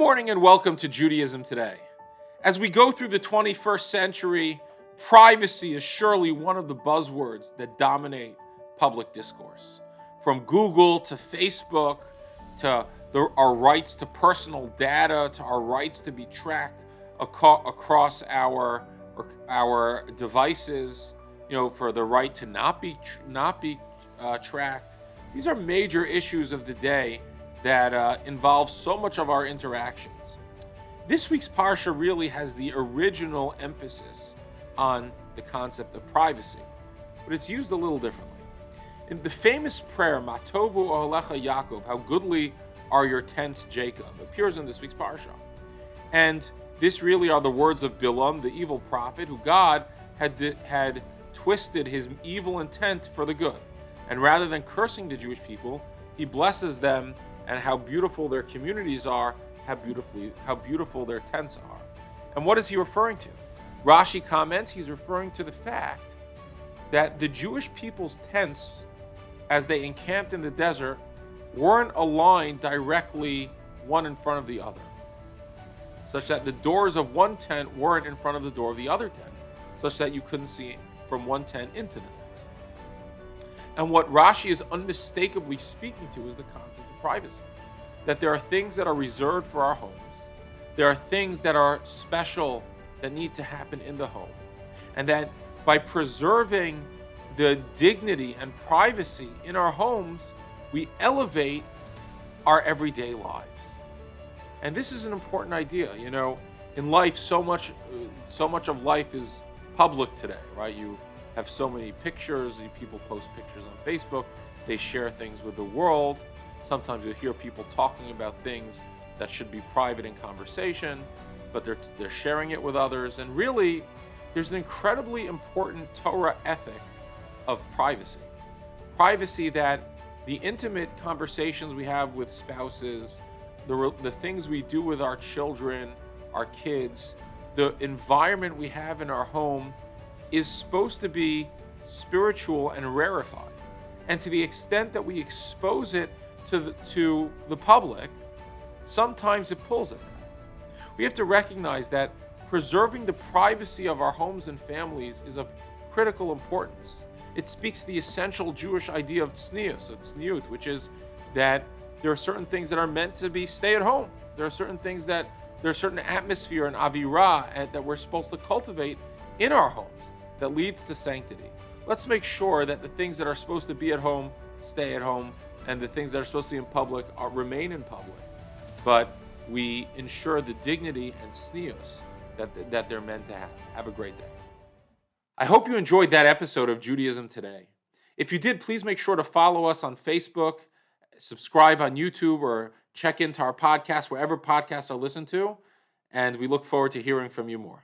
morning and welcome to Judaism Today. As we go through the 21st century, privacy is surely one of the buzzwords that dominate public discourse. From Google to Facebook to our rights to personal data to our rights to be tracked across our devices, for the right to not be tracked. These are major issues of the day that involve so much of our interactions. This week's Parsha really has the original emphasis on the concept of privacy, but it's used a little differently. In the famous prayer, Ma tovu ohelecha Yaakov, how goodly are your tents, Jacob, appears in this week's Parsha. And this really are the words of Bilam, the evil prophet, who God had twisted his evil intent for the good. And rather than cursing the Jewish people, he blesses them and how beautiful their communities are, how beautiful their tents are. And what is he referring to? Rashi comments he's referring to the fact that the Jewish people's tents, as they encamped in the desert, weren't aligned directly one in front of the other, such that the doors of one tent weren't in front of the door of the other tent, such that you couldn't see from one tent into the next. And what Rashi is unmistakably speaking to is the concept of privacy. That there are things that are reserved for our homes. There are things that are special that need to happen in the home. And that by preserving the dignity and privacy in our homes, we elevate our everyday lives. And this is an important idea. In life, so much of life is public today, right? You have so many pictures, people post pictures on Facebook, they share things with the world. Sometimes you hear people talking about things that should be private in conversation, but they're sharing it with others. And really, there's an incredibly important Torah ethic of privacy. Privacy that the intimate conversations we have with spouses, the things we do with our children, our kids, the environment we have in our home is supposed to be spiritual and rarefied. And to the extent that we expose it to the public, sometimes it pulls at that. We have to recognize that preserving the privacy of our homes and families is of critical importance. It speaks to the essential Jewish idea of tzniut, which is that there are certain things that are meant to be stay at home. There's a certain atmosphere and avirah that we're supposed to cultivate in our homes that leads to sanctity. Let's make sure that the things that are supposed to be at home stay at home, and the things that are supposed to be in public remain in public. But we ensure the dignity and tznius that they're meant to have. Have a great day. I hope you enjoyed that episode of Judaism Today. If you did, please make sure to follow us on Facebook, subscribe on YouTube, or check into our podcast wherever podcasts are listened to. And we look forward to hearing from you more.